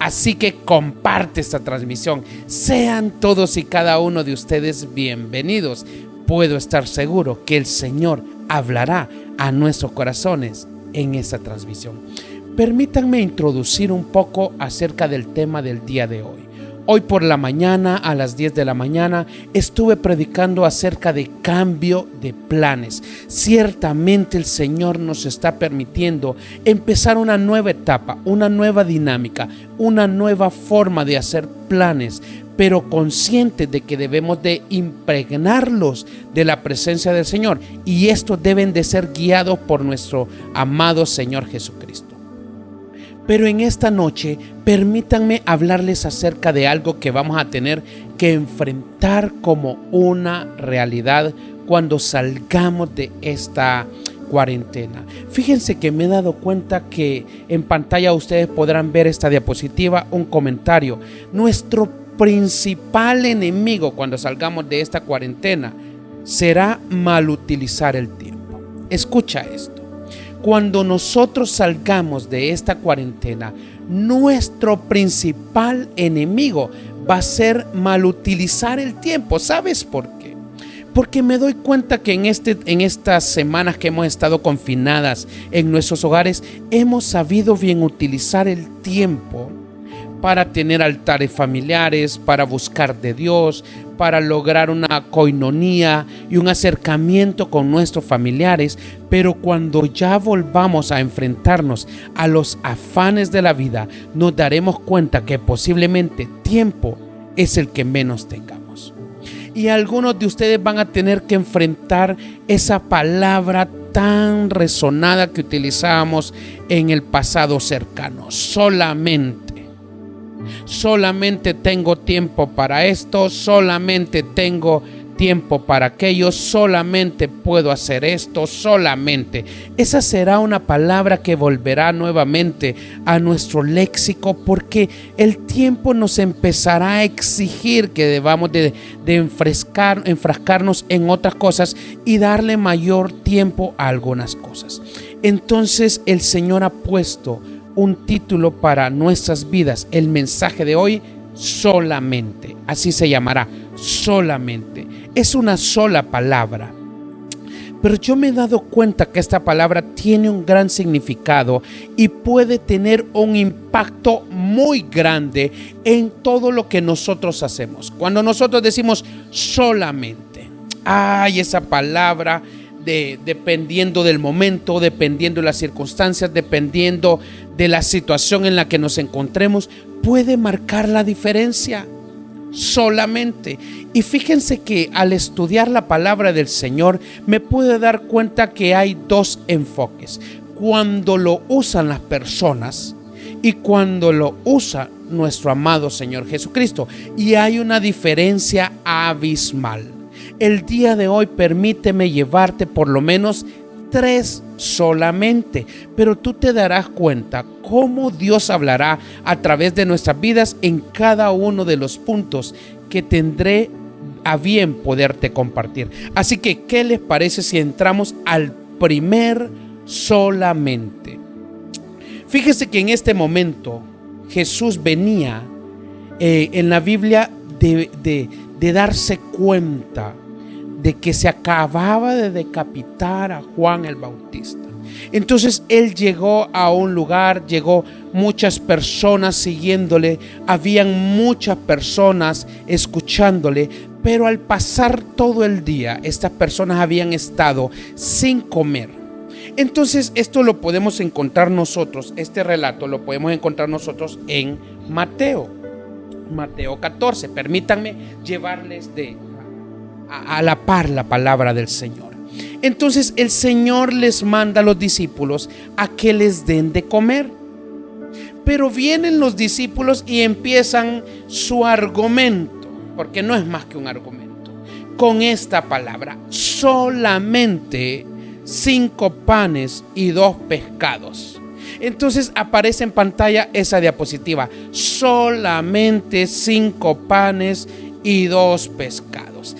Así que comparte esta transmisión. Sean todos y cada uno de ustedes bienvenidos. Puedo estar seguro que el Señor hablará a nuestros corazones en esta transmisión. Permítanme introducir un poco acerca del tema del día de hoy. Hoy por la mañana, a las 10 de la mañana, estuve predicando acerca de cambio de planes. Ciertamente el Señor nos está permitiendo empezar una nueva etapa, una nueva dinámica, una nueva forma de hacer planes, pero conscientes de que debemos de impregnarlos de la presencia del Señor, y estos deben de ser guiados por nuestro amado Señor Jesucristo. Pero en esta noche, permítanme hablarles acerca de algo que vamos a tener que enfrentar como una realidad cuando salgamos de esta cuarentena. Fíjense que me he dado cuenta que en pantalla ustedes podrán ver esta diapositiva, un comentario. Nuestro principal enemigo cuando salgamos de esta cuarentena será mal utilizar el tiempo. Escucha esto. Cuando nosotros salgamos de esta cuarentena, nuestro principal enemigo va a ser mal utilizar el tiempo. ¿Sabes por qué? Porque me doy cuenta que en estas semanas que hemos estado confinadas en nuestros hogares, hemos sabido bien utilizar el tiempo para tener altares familiares, para buscar de Dios, para lograr una coinonía y un acercamiento con nuestros familiares. Pero cuando ya volvamos a enfrentarnos a los afanes de la vida, nos daremos cuenta que posiblemente tiempo es el que menos tengamos. Y algunos de ustedes van a tener que enfrentar esa palabra tan resonada que utilizábamos en el pasado cercano: solamente. Solamente tengo tiempo para esto, solamente tengo tiempo para aquello, solamente puedo hacer esto, solamente. Esa será una palabra que volverá nuevamente a nuestro léxico, porque el tiempo nos empezará a exigir que debamos de enfrascarnos en otras cosas y darle mayor tiempo a algunas cosas. Entonces el Señor ha puesto un título para nuestras vidas. El mensaje de hoy: solamente. Así se llamará: solamente. Es una sola palabra, pero yo me he dado cuenta que esta palabra tiene un gran significado y puede tener un impacto muy grande en todo lo que nosotros hacemos. Cuando nosotros decimos solamente, esa palabra, dependiendo del momento, dependiendo de las circunstancias, dependiendo de la situación en la que nos encontremos, puede marcar la diferencia. Solamente. Y fíjense que al estudiar la palabra del Señor me pude dar cuenta que hay dos enfoques: cuando lo usan las personas y cuando lo usa nuestro amado Señor Jesucristo. Y hay una diferencia abismal. El día de hoy permíteme llevarte por lo menos 3 solamente, pero tú te darás cuenta cómo Dios hablará a través de nuestras vidas en cada uno de los puntos que tendré a bien poderte compartir. Así que, ¿qué les parece si entramos al primer solamente? Fíjese que en este momento Jesús venía en la Biblia de darse cuenta de que se acababa de decapitar a Juan el Bautista. Entonces él llegó a un lugar, llegó muchas personas siguiéndole, habían muchas personas escuchándole, pero al pasar todo el día, estas personas habían estado sin comer. Entonces esto lo podemos encontrar nosotros, este relato lo podemos encontrar nosotros en Mateo 14. Permítanme llevarles a la par la palabra del Señor. Entonces el Señor les manda a los discípulos a que les den de comer. Pero vienen los discípulos y empiezan su argumento, porque no es más que un argumento, con esta palabra: solamente 5 panes y 2 pescados. Entonces aparece en pantalla esa diapositiva: solamente 5 panes y 2 pescados.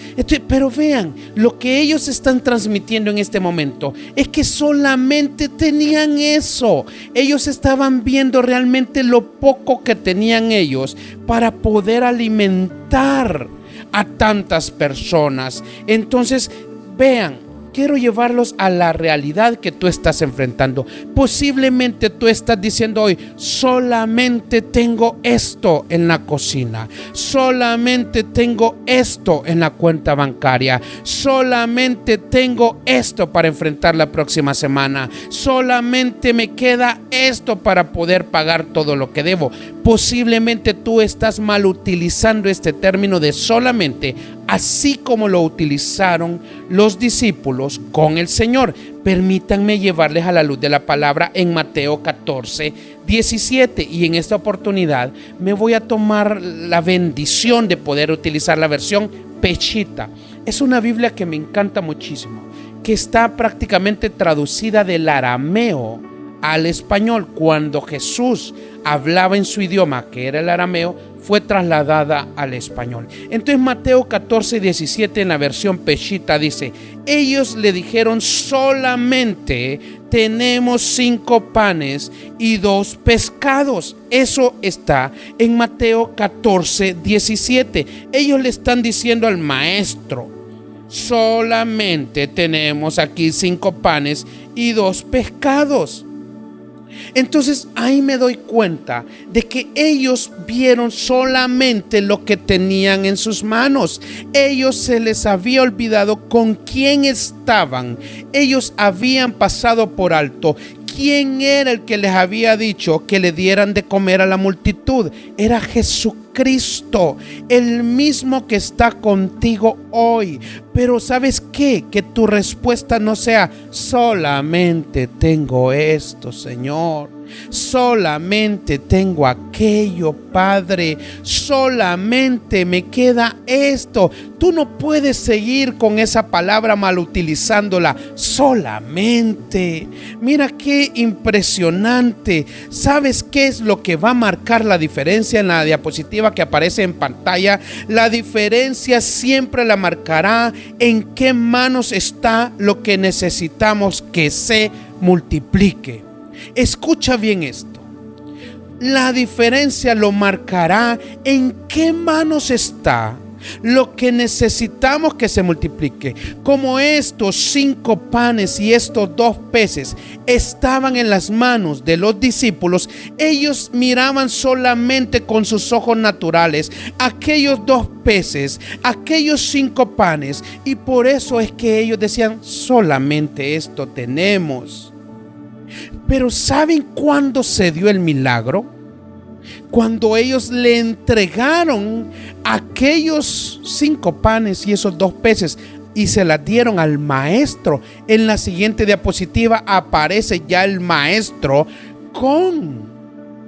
Pero vean, lo que ellos están transmitiendo en este momento es que solamente tenían eso. Ellos estaban viendo realmente lo poco que tenían ellos para poder alimentar a tantas personas. Entonces, vean, quiero llevarlos a la realidad que tú estás enfrentando. Posiblemente tú estás diciendo hoy: solamente tengo esto en la cocina, solamente tengo esto en la cuenta bancaria, solamente tengo esto para enfrentar la próxima semana, solamente me queda esto para poder pagar todo lo que debo. Posiblemente tú estás mal utilizando este término de solamente, así como lo utilizaron los discípulos con el Señor. Permítanme llevarles a la luz de la palabra en Mateo 14, 17. Y en esta oportunidad me voy a tomar la bendición de poder utilizar la versión Peshitta. Es una Biblia que me encanta muchísimo, que está prácticamente traducida del arameo al español. Cuando Jesús hablaba en su idioma, que era el arameo, fue trasladada al español. Entonces Mateo 14, 17 en la versión Peshitta dice: ellos le dijeron: solamente tenemos 5 panes y 2 pescados. Eso está en Mateo 14, 17. Ellos le están diciendo al maestro: solamente tenemos aquí 5 panes y 2 pescados. Entonces ahí me doy cuenta de que ellos vieron solamente lo que tenían en sus manos. Ellos se les había olvidado con quién estaban. Ellos habían pasado por alto quién era el que les había dicho que le dieran de comer a la multitud. Era Jesucristo, el mismo que está contigo hoy. Pero ¿sabes qué? Que tu respuesta no sea: solamente tengo esto, Señor, solamente tengo aquello, Padre, solamente me queda esto. Tú no puedes seguir con esa palabra mal utilizándola, solamente. Mira qué impresionante. ¿Sabes qué es lo que va a marcar la diferencia en la diapositiva que aparece en pantalla? La diferencia siempre la marcará en qué manos está lo que necesitamos que se multiplique. Escucha bien esto. La diferencia lo marcará en qué manos está lo que necesitamos que se multiplique. Como estos 5 panes y estos 2 peces estaban en las manos de los discípulos, ellos miraban solamente con sus ojos naturales aquellos 2 peces, aquellos 5 panes, y por eso es que ellos decían: solamente esto tenemos. Pero ¿saben cuándo se dio el milagro? Cuando ellos le entregaron aquellos 5 panes y esos 2 peces y se las dieron al maestro. En la siguiente diapositiva aparece ya el maestro con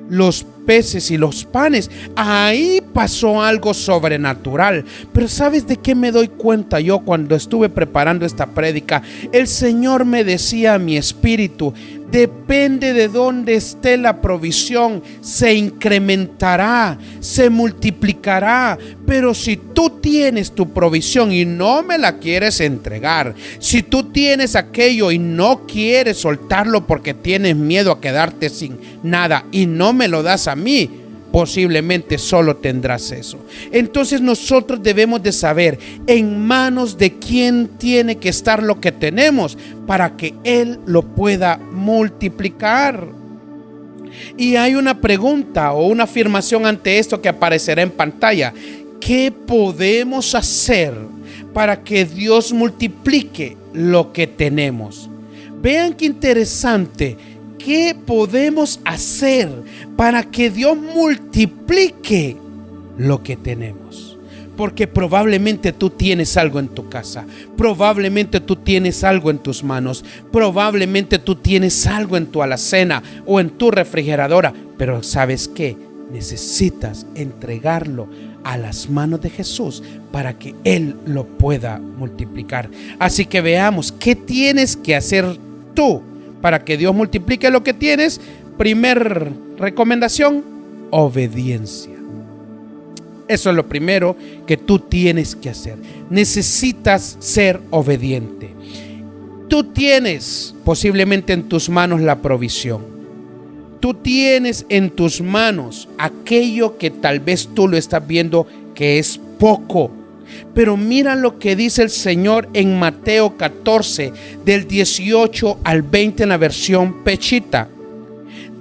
los peces y los panes. Ahí pasó algo sobrenatural. Pero ¿sabes de qué me doy cuenta yo cuando estuve preparando esta prédica? El Señor me decía a mi espíritu: depende de dónde esté la provisión, se incrementará, se multiplicará. Pero si tú tienes tu provisión y no me la quieres entregar, si tú tienes aquello y no quieres soltarlo porque tienes miedo a quedarte sin nada y no me lo das a mí, posiblemente solo tendrás eso. Entonces nosotros debemos de saber en manos de quién tiene que estar lo que tenemos para que Él lo pueda multiplicar. Y hay una pregunta o una afirmación ante esto que aparecerá en pantalla. ¿Qué podemos hacer para que Dios multiplique lo que tenemos? Vean qué interesante. ¿Qué podemos hacer para que Dios multiplique lo que tenemos? Porque probablemente tú tienes algo en tu casa, probablemente tú tienes algo en tus manos, probablemente tú tienes algo en tu alacena o en tu refrigeradora, pero ¿sabes qué? Necesitas entregarlo a las manos de Jesús para que Él lo pueda multiplicar. Así que veamos qué tienes que hacer tú para que Dios multiplique lo que tienes. Primer recomendación: obediencia. Eso es lo primero que tú tienes que hacer. Necesitas ser obediente. Tú tienes posiblemente en tus manos la provisión. Tú tienes en tus manos aquello que tal vez tú lo estás viendo que es poco. Pero mira lo que dice el Señor en Mateo 14, del 18 al 20 en la versión Pechita.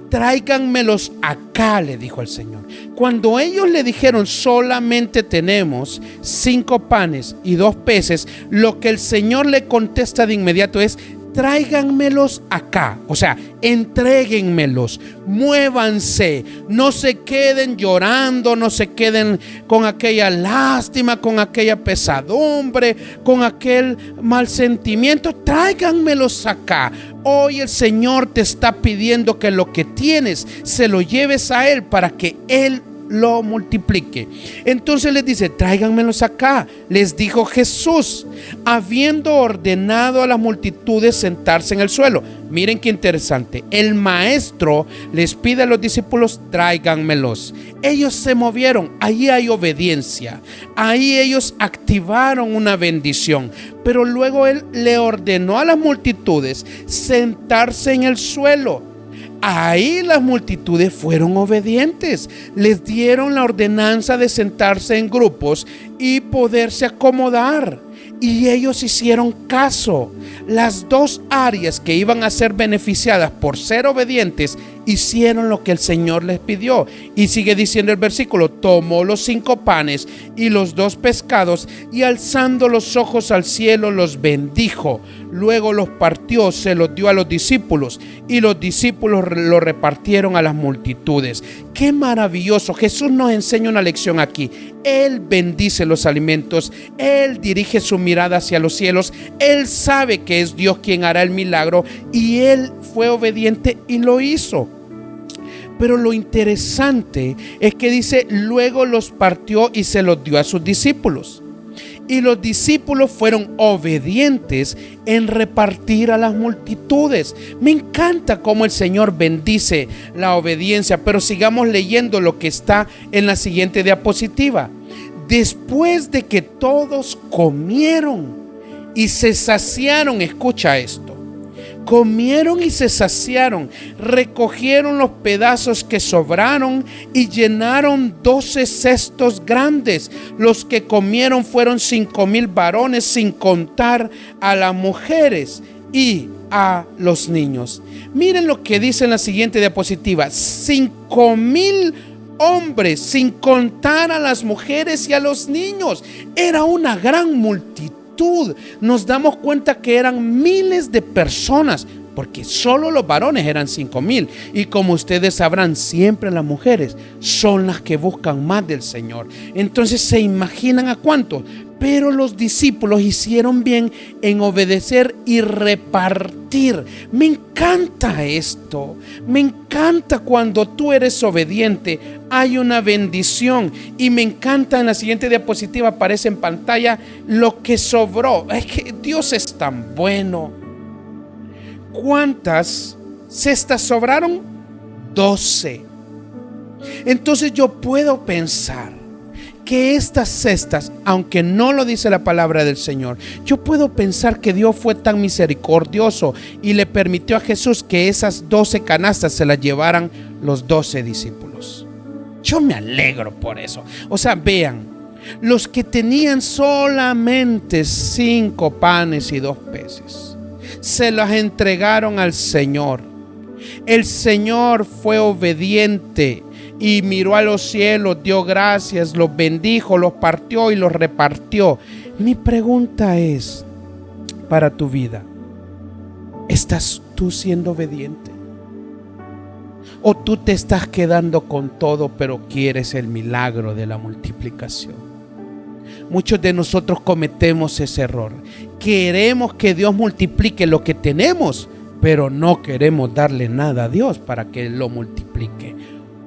Tráiganmelos acá, le dijo el Señor. Cuando ellos le dijeron, solamente tenemos 5 panes y 2 peces, lo que el Señor le contesta de inmediato es, tráiganmelos acá. O sea, entréguenmelos, muévanse, no se queden llorando, no se queden con aquella lástima, con aquella pesadumbre, con aquel mal sentimiento. Tráiganmelos acá. Hoy el Señor te está pidiendo que lo que tienes se lo lleves a Él para que Él lo multiplique. Entonces les dice, tráiganmelos acá, les dijo Jesús, habiendo ordenado a las multitudes sentarse en el suelo. Miren qué interesante, el maestro les pide a los discípulos, tráiganmelos. Ellos se movieron, ahí hay obediencia, ahí ellos activaron una bendición, pero luego Él le ordenó a las multitudes sentarse en el suelo. Ahí las multitudes fueron obedientes, les dieron la ordenanza de sentarse en grupos y poderse acomodar, y ellos hicieron caso. Las 2 áreas que iban a ser beneficiadas por ser obedientes hicieron lo que el Señor les pidió. Y sigue diciendo el versículo, tomó los 5 panes y los 2 pescados y alzando los ojos al cielo los bendijo. Luego los partió, se los dio a los discípulos y los discípulos lo repartieron a las multitudes. ¡Qué maravilloso! Jesús nos enseña una lección aquí. Él bendice los alimentos, Él dirige su mirada hacia los cielos, Él sabe que es Dios quien hará el milagro y Él fue obediente y lo hizo. Pero lo interesante es que dice, luego los partió y se los dio a sus discípulos. Y los discípulos fueron obedientes en repartir a las multitudes. Me encanta cómo el Señor bendice la obediencia, pero sigamos leyendo lo que está en la siguiente diapositiva. Después de que todos comieron y se saciaron, escucha esto. Comieron y se saciaron, recogieron los pedazos que sobraron y llenaron 12 cestos grandes. Los que comieron fueron 5,000 varones, sin contar a las mujeres y a los niños. Miren lo que dice en la siguiente diapositiva: 5,000 hombres, sin contar a las mujeres y a los niños. Era una gran multitud. Nos damos cuenta que eran miles de personas, porque solo los varones eran 5,000. Y como ustedes sabrán, siempre las mujeres son las que buscan más del Señor. Entonces se imaginan a cuántos. Pero los discípulos hicieron bien en obedecer y repartir. Me encanta esto. Me encanta cuando tú eres obediente. Hay una bendición. Y me encanta, en la siguiente diapositiva aparece en pantalla lo que sobró. Es que Dios es tan bueno. ¿Cuántas cestas sobraron? 12. Entonces yo puedo pensar que estas cestas, aunque no lo dice la palabra del Señor, yo puedo pensar que Dios fue tan misericordioso y le permitió a Jesús que esas 12 canastas se las llevaran los 12 discípulos. Yo me alegro por eso. O sea, vean, los que tenían solamente 5 panes y 2 peces, se las entregaron al Señor. El Señor fue obediente y miró a los cielos, dio gracias, los bendijo, los partió y los repartió. Mi pregunta es para tu vida: ¿estás tú siendo obediente? ¿O tú te estás quedando con todo pero quieres el milagro de la multiplicación? Muchos de nosotros cometemos ese error. Queremos que Dios multiplique lo que tenemos, pero no queremos darle nada a Dios para que lo multiplique.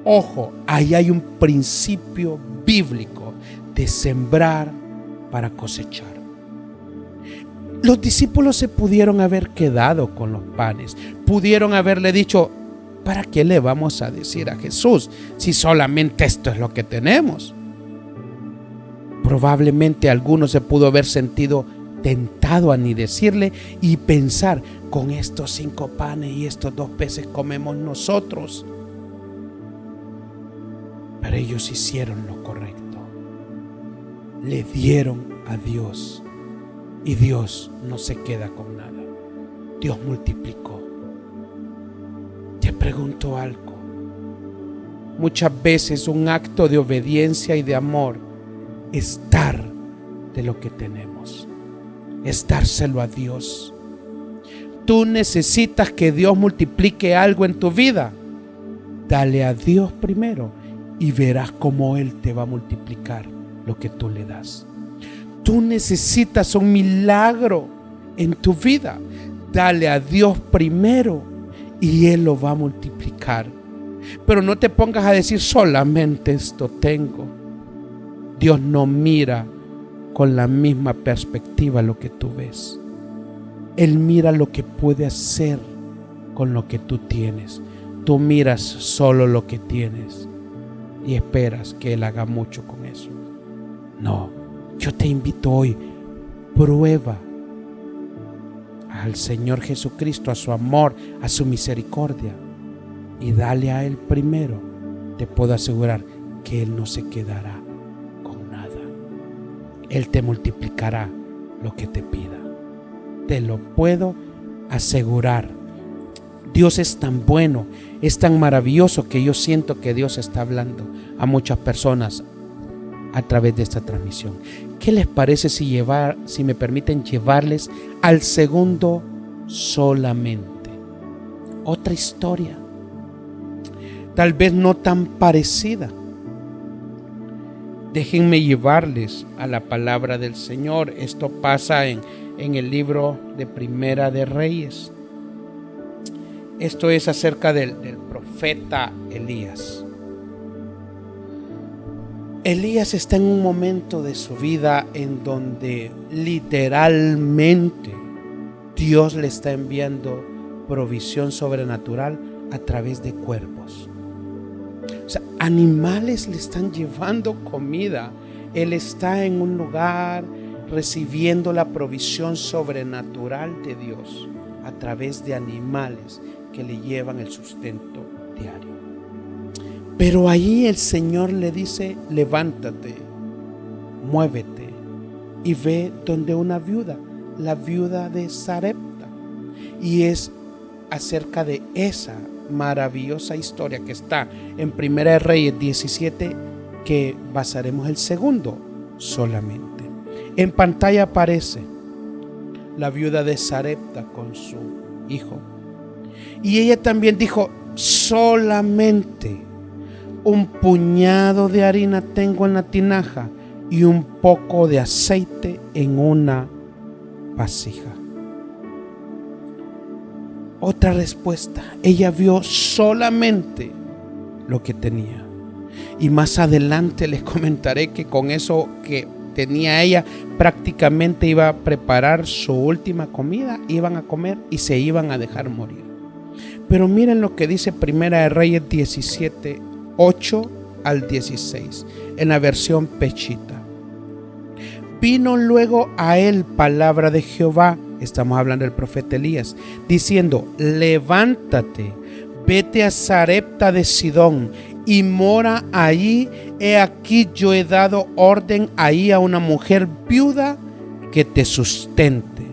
Ojo, ahí hay un principio bíblico de sembrar para cosechar. Los discípulos se pudieron haber quedado con los panes, pudieron haberle dicho: ¿para qué le vamos a decir a Jesús si solamente esto es lo que tenemos? Probablemente alguno se pudo haber sentido tentado a ni decirle y pensar: con estos 5 panes y estos 2 peces comemos nosotros. Pero ellos hicieron lo correcto. Le dieron a Dios y Dios no se queda con nada. Dios multiplicó. Te pregunto algo. Muchas veces un acto de obediencia y de amor es dar de lo que tenemos, es dárselo a Dios. Tú necesitas que Dios multiplique algo en tu vida. Dale a Dios primero y verás cómo Él te va a multiplicar lo que tú le das. Tú necesitas un milagro en tu vida. Dale a Dios primero y Él lo va a multiplicar. Pero no te pongas a decir: solamente esto tengo. Dios no mira con la misma perspectiva lo que tú ves. Él mira lo que puede hacer con lo que tú tienes. Tú miras solo lo que tienes y esperas que Él haga mucho con eso. No, yo te invito hoy: prueba al Señor Jesucristo, a su amor, a su misericordia, y dale a Él primero. Te puedo asegurar que Él no se quedará con nada. Él te multiplicará lo que te pida. Te lo puedo asegurar. Dios es tan bueno, es tan maravilloso, que yo siento que Dios está hablando a muchas personas a través de esta transmisión. ¿Qué les parece si me permiten llevarles al segundo solamente? Otra historia, tal vez no tan parecida. Déjenme llevarles a la palabra del Señor. Esto pasa en el libro de Primera de Reyes. Esto es acerca del profeta Elías. Elías está en un momento de su vida en donde literalmente Dios le está enviando provisión sobrenatural a través de cuervos. O sea, animales le están llevando comida. Él está en un lugar recibiendo la provisión sobrenatural de Dios a través de animales que le llevan el sustento diario. Pero ahí el Señor le dice: levántate, muévete y ve donde una viuda, la viuda de Sarepta. Y es acerca de esa maravillosa historia que está en Primera de Reyes 17 que basaremos el segundo solamente. En pantalla aparece la viuda de Sarepta con su hijo. Y ella también dijo: solamente un puñado de harina tengo en la tinaja y un poco de aceite en una vasija. Otra respuesta: ella vio solamente lo que tenía. Y más adelante les comentaré que con eso que tenía ella, prácticamente iba a preparar su última comida, iban a comer y se iban a dejar morir. Pero miren lo que dice Primera de Reyes 17, 8 al 16, en la versión Pechita. Vino luego a él palabra de Jehová, estamos hablando del profeta Elías, diciendo: levántate, vete a Sarepta de Sidón y mora allí. He aquí yo he dado orden ahí a una mujer viuda que te sustente.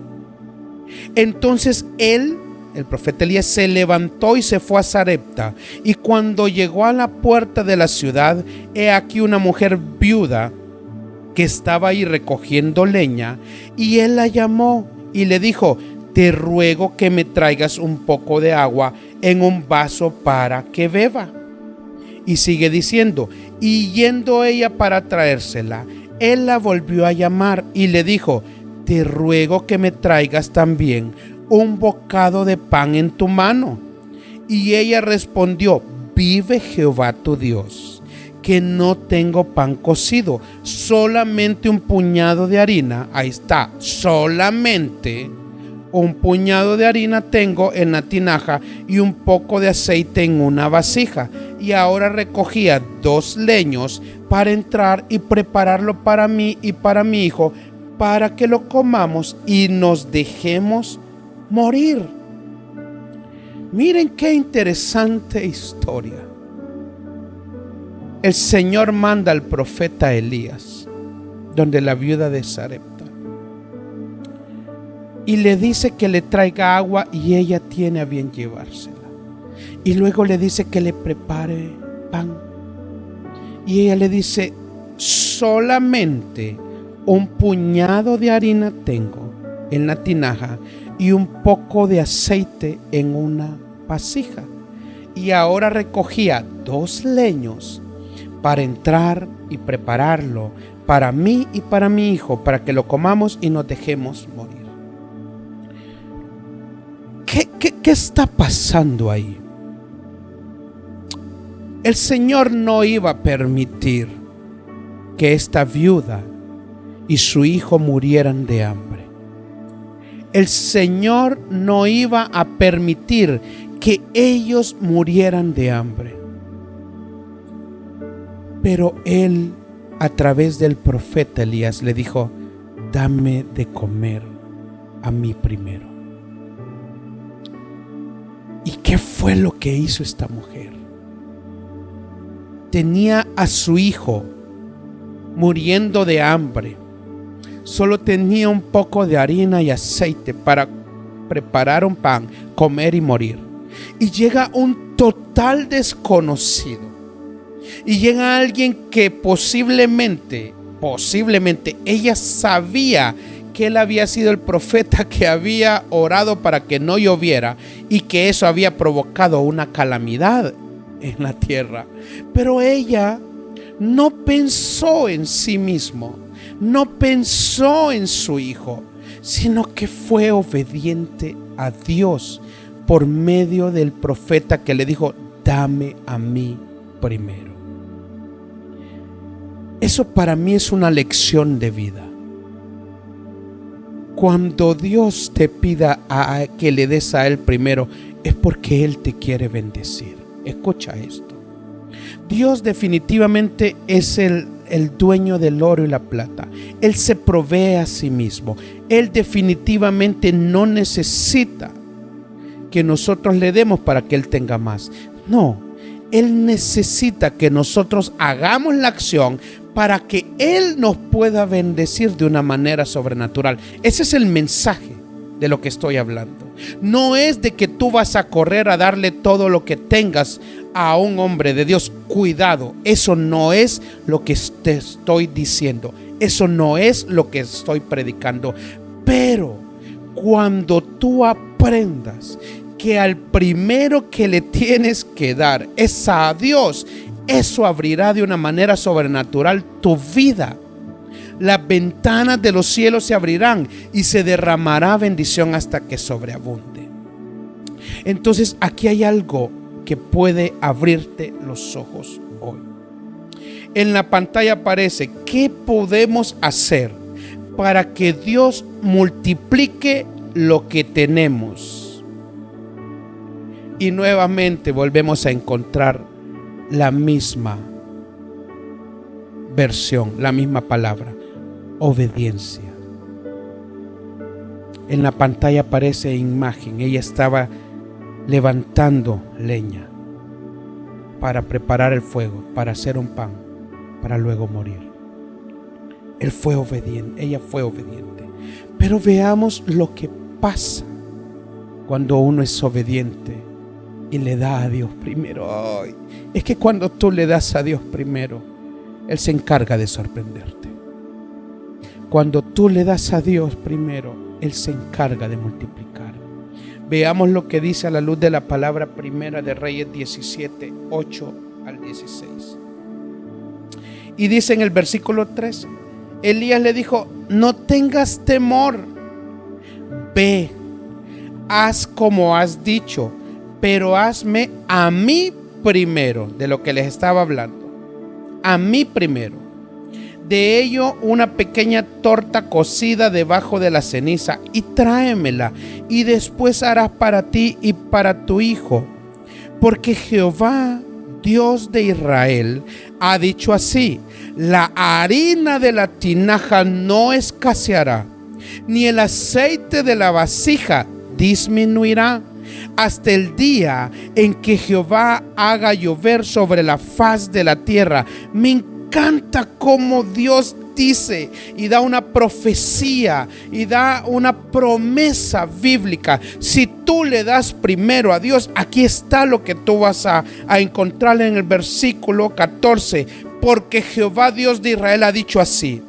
Entonces él, el profeta Elías, se levantó y se fue a Sarepta. Y cuando llegó a la puerta de la ciudad, he aquí una mujer viuda que estaba ahí recogiendo leña. Y él la llamó y le dijo: te ruego que me traigas un poco de agua en un vaso para que beba. Y sigue diciendo: y yendo ella para traérsela, él la volvió a llamar y le dijo: te ruego que me traigas también un bocado de pan en tu mano. Y ella respondió: vive Jehová tu Dios, que no tengo pan cocido, solamente un puñado de harina. Ahí está, solamente un puñado de harina tengo en la tinaja y un poco de aceite en una vasija. y ahora recogía 2 leños para entrar y prepararlo para mí y para mi hijo, para que lo comamos y nos dejemos morir. Miren qué interesante historia. El Señor manda al profeta Elías donde la viuda de Sarepta y le dice que le traiga agua y ella tiene a bien llevársela. Y luego le dice que le prepare pan. Y ella le dice: solamente un puñado de harina tengo en la tinaja y un poco de aceite en una vasija. Y ahora recogía 2 leños para entrar y prepararlo para mí y para mi hijo, para que lo comamos y nos dejemos morir. ¿Qué está pasando ahí? El Señor no iba a permitir que esta viuda y su hijo murieran de hambre. El Señor no iba a permitir que ellos murieran de hambre. Pero Él, a través del profeta Elías, le dijo: dame de comer a mí primero. ¿Y qué fue lo que hizo esta mujer? Tenía a su hijo muriendo de hambre. Solo tenía un poco de harina y aceite para preparar un pan, comer y morir. Y llega un total desconocido. Y llega alguien que posiblemente ella sabía que él había sido el profeta que había orado para que no lloviera y que eso había provocado una calamidad en la tierra. Pero ella no pensó en sí mismo, no pensó en su hijo, sino que fue obediente a Dios por medio del profeta que le dijo: dame a mí primero. Eso para mí es una lección de vida. Cuando Dios te pida a que le des a Él primero, es porque Él te quiere bendecir. Escucha esto. Dios definitivamente es el dueño del oro y la plata. Él se provee a sí mismo. Él definitivamente no necesita que nosotros le demos para que Él tenga más. No, Él necesita que nosotros hagamos la acción para que Él nos pueda bendecir de una manera sobrenatural. Ese es el mensaje de lo que estoy hablando. No es de que tú vas a correr a darle todo lo que tengas a un hombre de Dios. Cuidado, eso no es lo que te estoy diciendo. Eso no es lo que estoy predicando. Pero cuando tú aprendas que al primero que le tienes que dar es a Dios, eso abrirá de una manera sobrenatural tu vida. Las ventanas de los cielos se abrirán y se derramará bendición hasta que sobreabunde. Entonces aquí hay algo que puede abrirte los ojos hoy. En la pantalla aparece: ¿qué podemos hacer para que Dios multiplique lo que tenemos? Y nuevamente volvemos a encontrar la misma versión, la misma palabra: obediencia. En la pantalla aparece imagen. Ella estaba levantando leña para preparar el fuego, para hacer un pan, para luego morir. Él fue obediente, ella fue obediente. Pero veamos lo que pasa cuando uno es obediente y le da a Dios primero. Ay, es que cuando tú le das a Dios primero, Él se encarga de sorprenderte. Cuando tú le das a Dios primero, Él se encarga de multiplicar. Veamos lo que dice a la luz de la palabra Primera de Reyes 17, 8 al 16. Y dice en el versículo 3, Elías le dijo: no tengas temor, ve, haz como has dicho, pero hazme a mí primero, de lo que les estaba hablando, a mí primero. De ello una pequeña torta cocida debajo de la ceniza y tráemela, y después harás para ti y para tu hijo, porque Jehová Dios de Israel, ha dicho así: la harina de la tinaja no escaseará, ni el aceite de la vasija disminuirá, hasta el día en que Jehová haga llover sobre la faz de la tierra. Me encanta cómo Dios dice y da una profecía y da una promesa bíblica. Si tú le das primero a Dios, aquí está lo que tú vas a encontrar en el versículo 14. Porque Jehová Dios de Israel ha dicho así: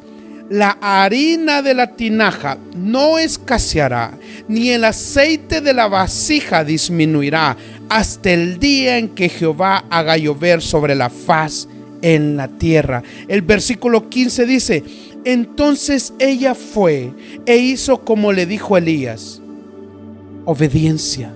la harina de la tinaja no escaseará, ni el aceite de la vasija disminuirá, hasta el día en que Jehová haga llover sobre la faz en la tierra. El versículo 15 dice: entonces ella fue e hizo como le dijo Elías. Obediencia.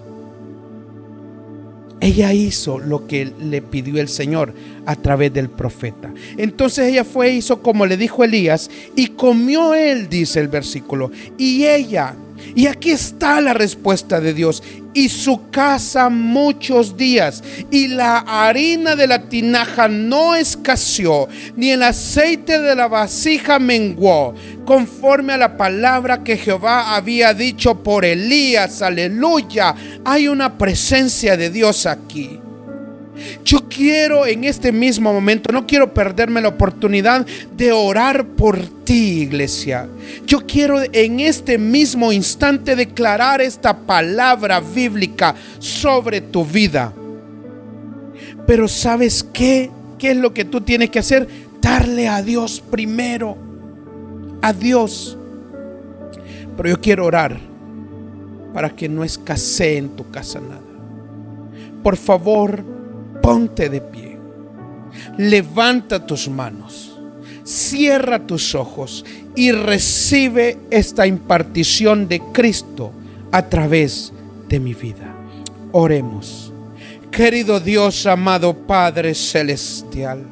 Ella hizo lo que le pidió el Señor a través del profeta. Entonces ella fue e hizo como le dijo Elías, y comió él, dice el versículo, y ella. Y aquí está la respuesta de Dios: y su casa muchos días, y la harina de la tinaja no escaseó, ni el aceite de la vasija menguó, conforme a la palabra que Jehová había dicho por Elías. Aleluya. Hay una presencia de Dios aquí. Yo quiero en este mismo momento, no quiero perderme la oportunidad de orar por ti, iglesia. Yo quiero en este mismo instante declarar esta palabra bíblica sobre tu vida. Pero ¿sabes qué? ¿Qué es lo que tú tienes que hacer? Darle a Dios primero. A Dios. Pero yo quiero orar para que no escasee en tu casa nada. Por favor, ponte de pie, levanta tus manos, cierra tus ojos y recibe esta impartición de Cristo a través de mi vida. Oremos. Querido Dios, amado Padre Celestial,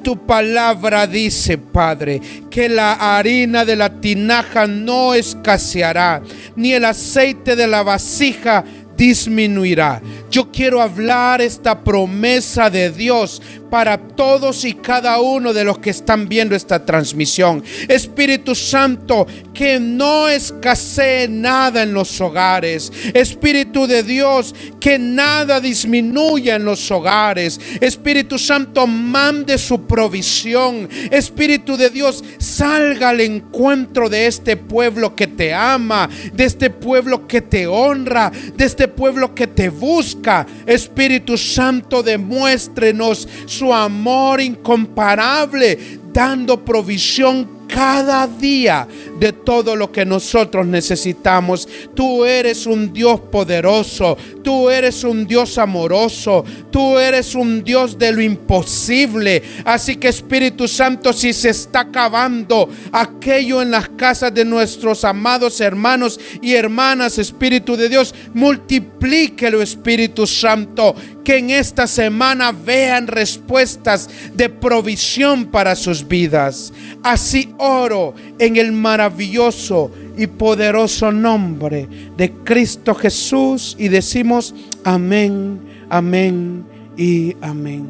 tu palabra dice, Padre, que la harina de la tinaja no escaseará, ni el aceite de la vasija disminuirá. Yo quiero hablar esta promesa de Dios para todos y cada uno de los que están viendo esta transmisión. Espíritu Santo, que no escasee nada en los hogares. Espíritu de Dios, que nada disminuya en los hogares. Espíritu Santo, mande su provisión. Espíritu de Dios, salga al encuentro de este pueblo que te ama, de este pueblo que te honra, de este pueblo que te busca. Espíritu Santo, demuéstrenos su amor incomparable, dando provisión cada día de todo lo que nosotros necesitamos. Tú eres un Dios poderoso, tú eres un Dios amoroso, tú eres un Dios de lo imposible. Así que Espíritu Santo, si se está acabando aquello en las casas de nuestros amados hermanos y hermanas, Espíritu de Dios, multiplíquelo, Espíritu Santo, que en esta semana vean respuestas de provisión para sus vidas. Así oro en el maravilloso y poderoso nombre de Cristo Jesús y decimos amén, amén y amén.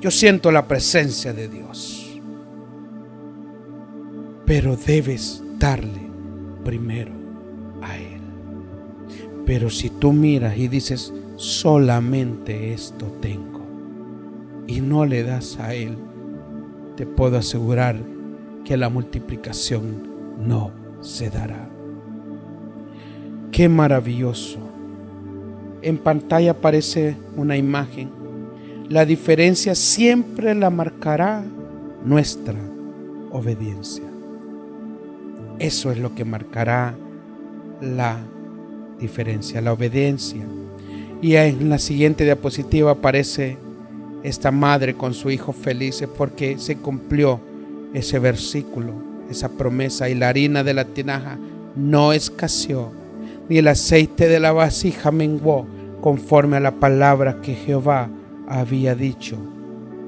Yo siento la presencia de Dios, pero debes darle primero a Él. Pero si tú miras y dices, solamente esto tengo, y no le das a Él, te puedo asegurar que la multiplicación no se dará. Qué maravilloso. En pantalla aparece una imagen. La diferencia siempre la marcará nuestra obediencia. Eso es lo que marcará la diferencia, la obediencia. Y en la siguiente diapositiva aparece esta madre con su hijo felices porque se cumplió ese versículo, esa promesa. Y la harina de la tinaja no escaseó, ni el aceite de la vasija menguó, conforme a la palabra que Jehová había dicho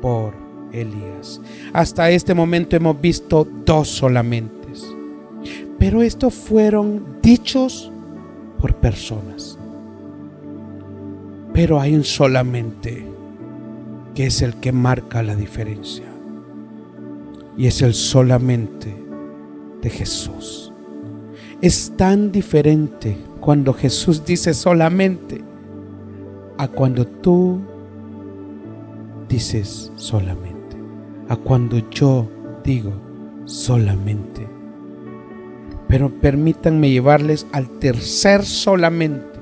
por Elías. Hasta este momento hemos visto dos solamente, pero estos fueron dichos por personas. Pero hay un solamente que es el que marca la diferencia. Y es el solamente de Jesús. Es tan diferente cuando Jesús dice solamente a cuando tú dices solamente, a cuando yo digo solamente. Pero permítanme llevarles al tercer solamente,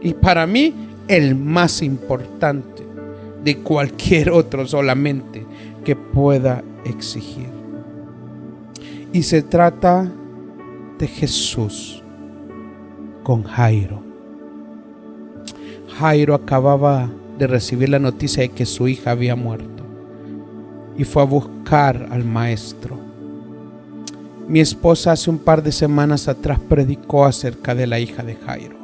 y para mí el más importante de cualquier otro solamente que pueda exigir. Y se trata de Jesús con Jairo. Jairo acababa de recibir la noticia de que su hija había muerto y fue a buscar al maestro. Mi esposa hace un par de semanas atrás predicó acerca de la hija de Jairo.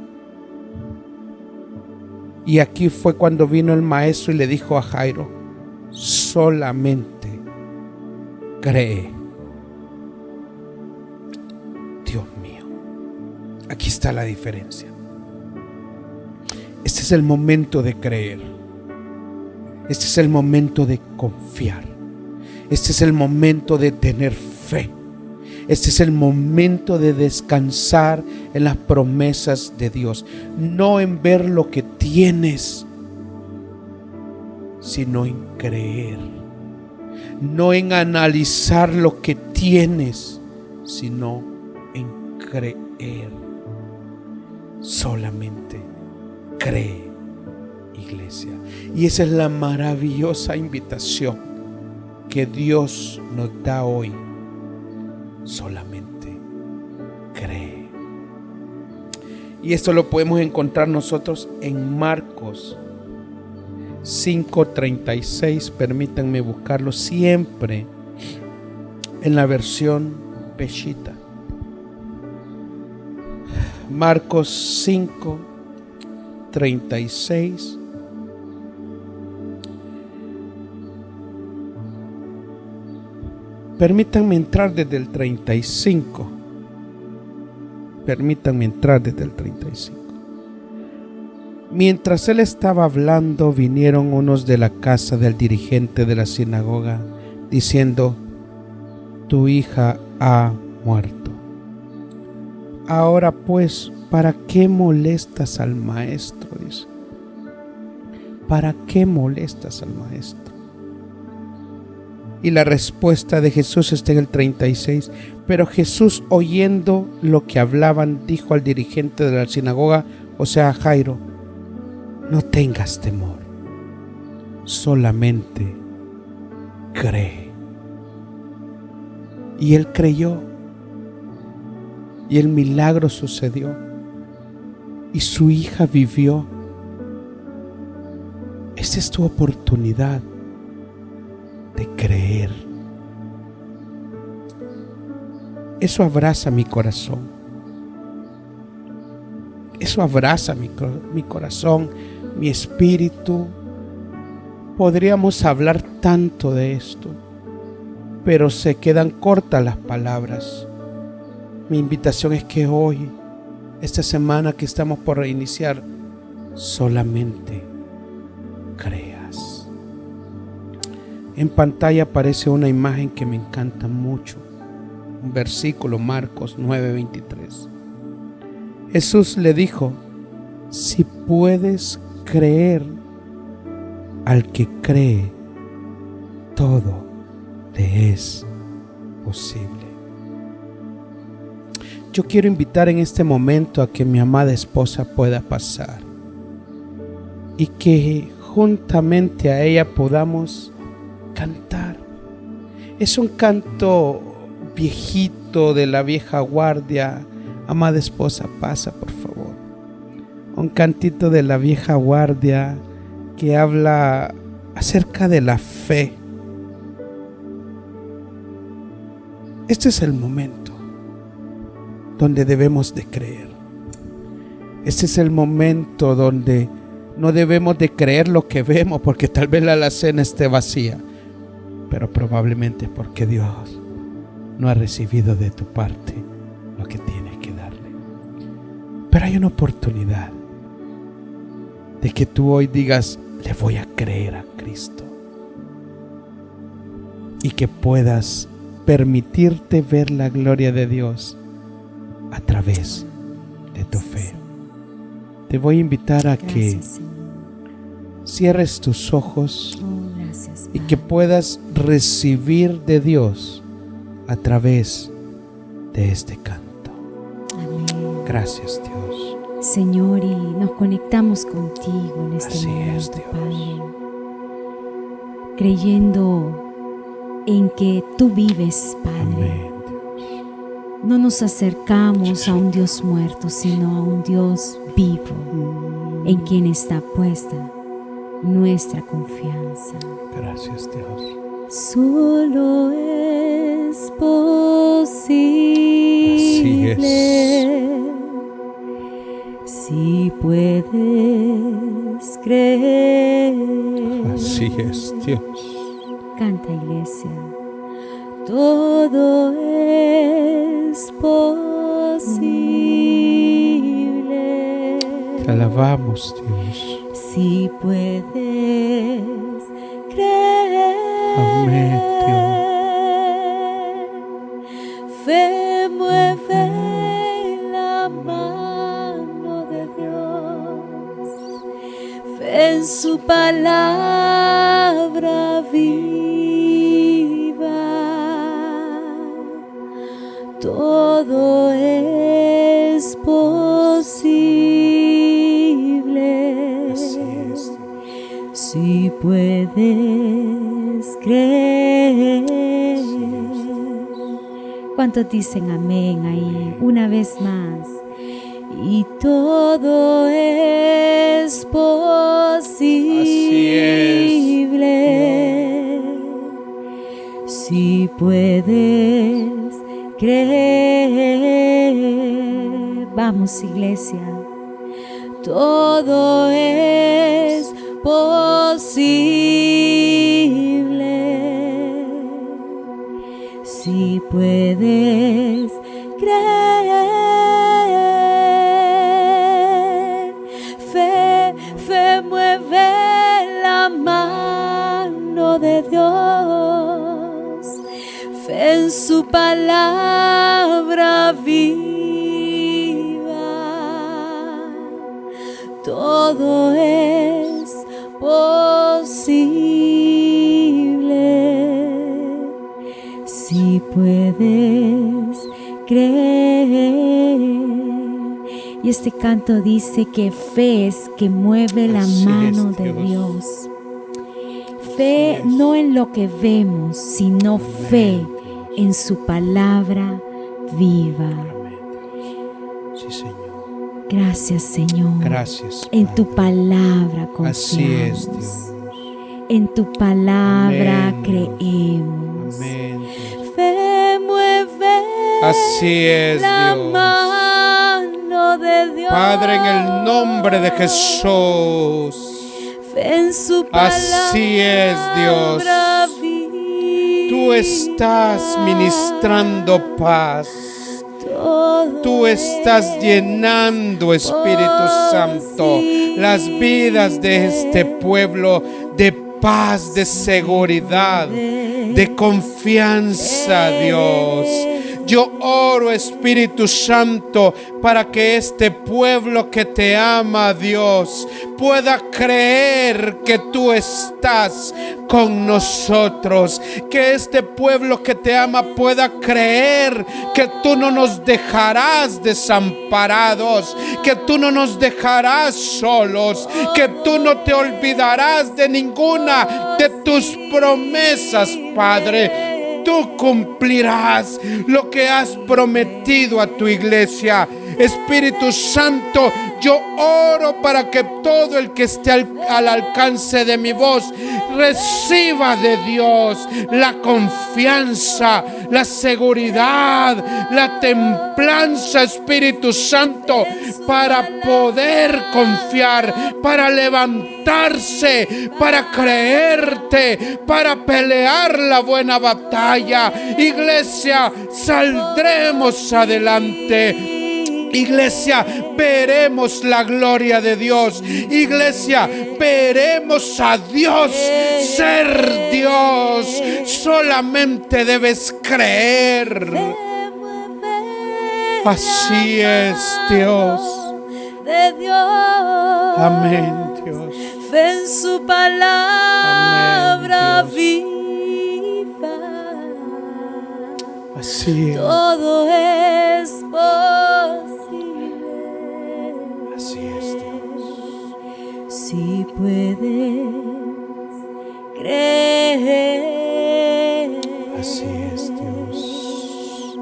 Y aquí fue cuando vino el maestro y le dijo a Jairo: solamente cree. Dios mío, aquí está la diferencia. Este es el momento de creer. Este es el momento de confiar. Este es el momento de tener fe. Este es el momento de descansar en las promesas de Dios. No en ver lo que tienes, sino en creer. No en analizar lo que tienes, sino en creer. Solamente cree, iglesia. Y esa es la maravillosa invitación que Dios nos da hoy. Solamente cree. Y esto lo podemos encontrar nosotros en Marcos 5:36. Permítanme buscarlo siempre en la versión Peshitta. Marcos 5:36. Permítanme entrar desde el 35. Permítanme entrar desde el 35. Mientras él estaba hablando, vinieron unos de la casa del dirigente de la sinagoga, diciendo: tu hija ha muerto. Ahora pues, ¿para qué molestas al maestro? Dice. ¿Para qué molestas al maestro? Y la respuesta de Jesús está en el 36. Pero Jesús, oyendo lo que hablaban, dijo al dirigente de la sinagoga, o sea, a Jairo: no tengas temor, solamente cree. Y él creyó, y el milagro sucedió, y su hija vivió. Esta es tu oportunidad de creer. Eso abraza mi corazón. Eso abraza mi corazón, mi espíritu. Podríamos hablar tanto de esto, pero se quedan cortas las palabras. Mi invitación es que hoy, esta semana que estamos por reiniciar, solamente creas. En pantalla aparece una imagen que me encanta mucho. Un versículo, Marcos 9:23. Jesús le dijo: si puedes creer, al que cree, todo le es posible. Yo quiero invitar en este momento a que mi amada esposa pueda pasar y que juntamente a ella podamos cantar. Es un canto viejito de la vieja guardia. Amada esposa, pasa por favor. Un cantito de la vieja guardia que habla acerca de la fe. Este es el momento donde debemos de creer. Este es el momento donde no debemos de creer lo que vemos, porque tal vez la alacena esté vacía, pero probablemente porque Dios no ha recibido de tu parte lo que tienes que darle. Pero hay una oportunidad de que tú hoy digas: le voy a creer a Cristo. y que puedas permitirte ver la gloria de Dios a través de tu fe. Te voy a invitar a que cierres tus ojos y que puedas recibir de Dios a través de este canto. Amén. Gracias, Dios. Señor, y nos conectamos contigo en este Así momento, es, Dios. Padre, creyendo en que tú vives, Padre. Amén. No nos acercamos a un Dios muerto, sino a un Dios vivo, en quien está puesta nuestra confianza. Gracias, Dios. Solo es posible. Así es. Si puedes creer. Así es, Dios. Canta, iglesia. Todo es posible. Te alabamos, Dios. Si puedes creer. Amén, Fe mueve la mano de Dios. Fe en su palabra viva. Todo es posible. Así es. Si puedes creer. ¿Cuántos dicen amén ahí? Una vez más. Y todo es posible. Si puedes creer. Vamos, iglesia. Todo es posible. Si puedes creer. Fe mueve la mano de Dios. Fe en su palabra viva. Todo es posible. Si puedes creer. Y este canto dice que fe es que mueve la mano de Dios. Fe no en lo que vemos, sino fe en su palabra viva. Sí, Señor. Gracias, Señor. Gracias, En Padre. tu palabra confiamos. Así es, Dios. En tu palabra Amén, creemos. Amén, Dios. Fe mueve Así es, la Dios. mano de Dios. Padre, en el nombre de Jesús. Fe en su palabra. Así es, Dios. Tú estás ministrando paz. Tú estás llenando, Espíritu Santo, las vidas de este pueblo de paz, de seguridad, de confianza, Dios. Yo oro, Espíritu Santo, para que este pueblo que te ama, Dios, pueda creer que tú estás con nosotros. Que este pueblo que te ama pueda creer que tú no nos dejarás desamparados, que tú no nos dejarás solos, que tú no te olvidarás de ninguna de tus promesas, Padre. Tú cumplirás lo que has prometido a tu iglesia. Espíritu Santo, yo oro para que todo el que esté al alcance de mi voz reciba de Dios la confianza, la seguridad, la templanza, Espíritu Santo, para poder confiar, para levantarse, para creerte, para pelear la buena batalla. Iglesia, saldremos adelante. Iglesia, veremos la gloria de Dios. Iglesia, veremos a Dios ser Dios. Solamente debes creer. Así es, Dios. De Dios. Amén, Dios. Fe en su palabra. Amén, Dios. Viva. Así es. Todo es posible. Así es, Dios. Si puedes creer. Así es, Dios.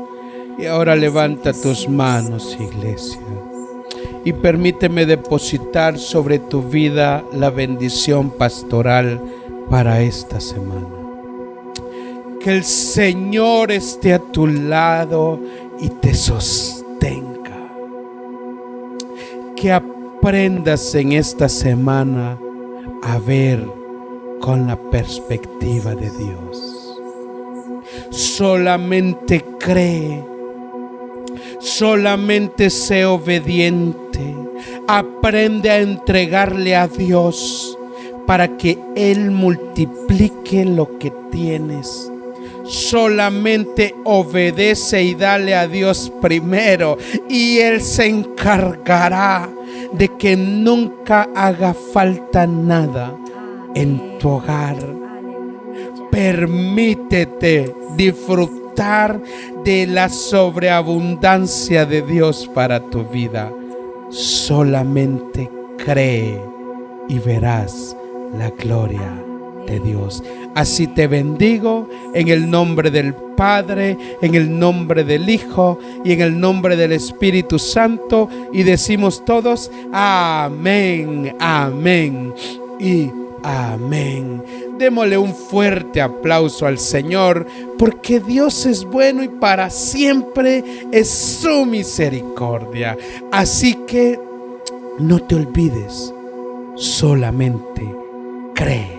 Y ahora levanta tus manos, iglesia, y permíteme depositar sobre tu vida la bendición pastoral para esta semana. Que el Señor esté a tu lado y te sostenga. Que aprendas en esta semana a ver con la perspectiva de Dios. Solamente cree. Solamente sé obediente. Aprende a entregarle a Dios para que Él multiplique lo que tienes. Solamente obedece y dale a Dios primero, y Él se encargará de que nunca haga falta nada en tu hogar. Permítete disfrutar de la sobreabundancia de Dios para tu vida. Solamente cree y verás la gloria de Dios. Así te bendigo en el nombre del Padre, en el nombre del Hijo y en el nombre del Espíritu Santo, y decimos todos amén, amén y amén. Démosle un fuerte aplauso al Señor, porque Dios es bueno y para siempre es su misericordia. Así que no te olvides, solamente cree.